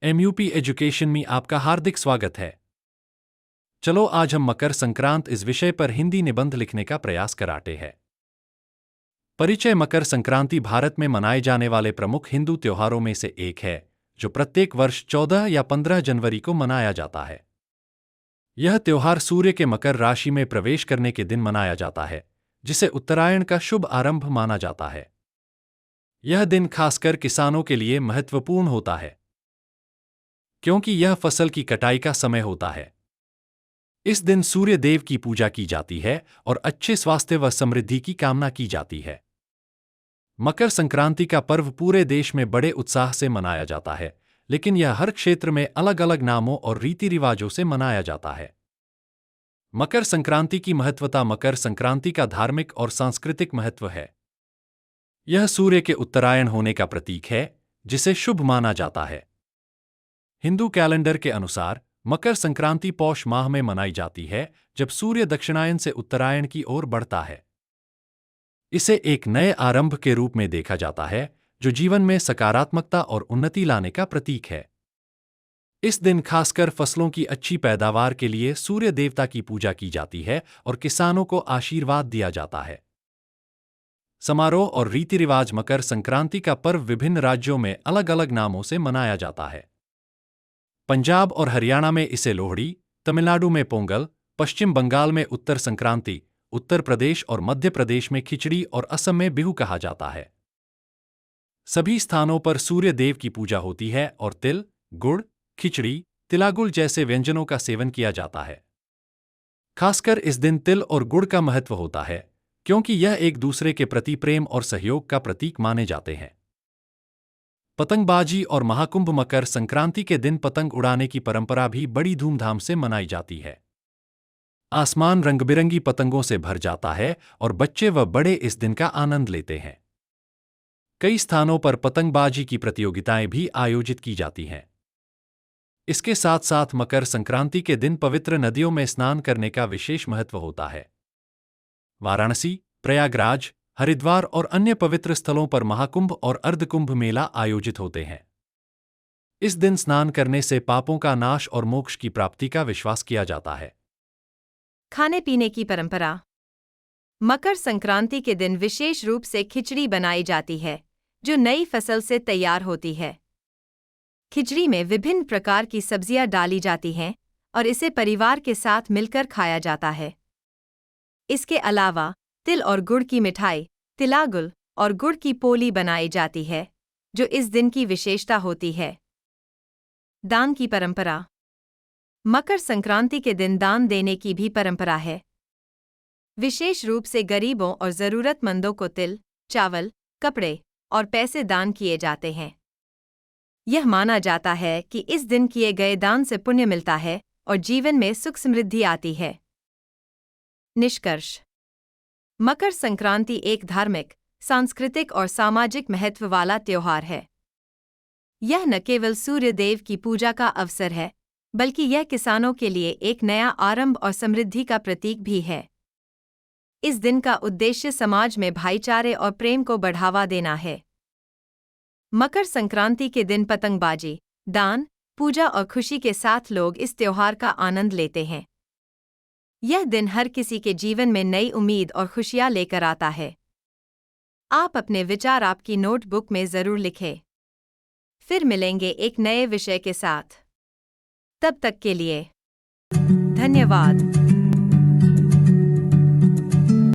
MUP education में आपका हार्दिक स्वागत है। चलो आज हम मकर संक्रांत इस विषय पर हिंदी निबंध लिखने का प्रयास कराते हैं। परिचय। मकर संक्रांति भारत में मनाए जाने वाले प्रमुख हिंदू त्योहारों में से एक है, जो प्रत्येक वर्ष 14 या 15 जनवरी को मनाया जाता है। यह त्योहार सूर्य के मकर राशि में प्रवेश करने के दिन मनाया जाता है, जिसे उत्तरायण का शुभ आरंभ माना जाता है। यह दिन खासकर किसानों के लिए महत्वपूर्ण होता है, क्योंकि यह फसल की कटाई का समय होता है। इस दिन सूर्य देव की पूजा की जाती है और अच्छे स्वास्थ्य व समृद्धि की कामना की जाती है। मकर संक्रांति का पर्व पूरे देश में बड़े उत्साह से मनाया जाता है, लेकिन यह हर क्षेत्र में अलग अलग नामों और रीति रिवाजों से मनाया जाता है। मकर संक्रांति की महत्वता। मकर संक्रांति का धार्मिक और सांस्कृतिक महत्व है। यह सूर्य के उत्तरायण होने का प्रतीक है, जिसे शुभ माना जाता है। हिंदू कैलेंडर के अनुसार मकर संक्रांति पौष माह में मनाई जाती है, जब सूर्य दक्षिणायन से उत्तरायण की ओर बढ़ता है। इसे एक नए आरंभ के रूप में देखा जाता है, जो जीवन में सकारात्मकता और उन्नति लाने का प्रतीक है। इस दिन खासकर फसलों की अच्छी पैदावार के लिए सूर्य देवता की पूजा की जाती है और किसानों को आशीर्वाद दिया जाता है। समारोह और रीति रिवाज। मकर संक्रांति का पर्व विभिन्न राज्यों में अलग अलग नामों से मनाया जाता है। पंजाब और हरियाणा में इसे लोहड़ी, तमिलनाडु में पोंगल, पश्चिम बंगाल में उत्तर संक्रांति, उत्तर प्रदेश और मध्य प्रदेश में खिचड़ी और असम में बिहू कहा जाता है। सभी स्थानों पर सूर्य देव की पूजा होती है और तिल, गुड़, खिचड़ी, तिलागुल जैसे व्यंजनों का सेवन किया जाता है। खासकर इस दिन तिल और गुड़ का महत्व होता है, क्योंकि यह एक दूसरे के प्रति प्रेम और सहयोग का प्रतीक माने जाते हैं। पतंगबाजी और महाकुंभ। मकर संक्रांति के दिन पतंग उड़ाने की परंपरा भी बड़ी धूमधाम से मनाई जाती है। आसमान रंगबिरंगी पतंगों से भर जाता है और बच्चे व बड़े इस दिन का आनंद लेते हैं। कई स्थानों पर पतंगबाजी की प्रतियोगिताएं भी आयोजित की जाती हैं। इसके साथ साथ मकर संक्रांति के दिन पवित्र नदियों में स्नान करने का विशेष महत्व होता है। वाराणसी, प्रयागराज, हरिद्वार और अन्य पवित्र स्थलों पर महाकुंभ और अर्धकुंभ मेला आयोजित होते हैं। इस दिन स्नान करने से पापों का नाश और मोक्ष की प्राप्ति का विश्वास किया जाता है। खाने पीने की परंपरा। मकर संक्रांति के दिन विशेष रूप से खिचड़ी बनाई जाती है, जो नई फसल से तैयार होती है। खिचड़ी में विभिन्न प्रकार की सब्जियां डाली जाती हैं और इसे परिवार के साथ मिलकर खाया जाता है। इसके अलावा तिल और गुड़ की मिठाई, तिलागुल और गुड़ की पोली बनाई जाती है, जो इस दिन की विशेषता होती है। दान की परंपरा। मकर संक्रांति के दिन दान देने की भी परंपरा है। विशेष रूप से गरीबों और जरूरतमंदों को तिल, चावल, कपड़े और पैसे दान किए जाते हैं। यह माना जाता है कि इस दिन किए गए दान से पुण्य मिलता है और जीवन में सुख समृद्धि आती है। निष्कर्ष। मकर संक्रांति एक धार्मिक, सांस्कृतिक और सामाजिक महत्व वाला त्योहार है। यह न केवल सूर्य देव की पूजा का अवसर है, बल्कि यह किसानों के लिए एक नया आरंभ और समृद्धि का प्रतीक भी है। इस दिन का उद्देश्य समाज में भाईचारे और प्रेम को बढ़ावा देना है। मकर संक्रांति के दिन पतंगबाजी, दान, पूजा और खुशी के साथ लोग इस त्योहार का आनंद लेते हैं। यह दिन हर किसी के जीवन में नई उम्मीद और खुशियां लेकर आता है। आप अपने विचार आपकी नोटबुक में जरूर लिखें। फिर मिलेंगे एक नए विषय के साथ। तब तक के लिए धन्यवाद।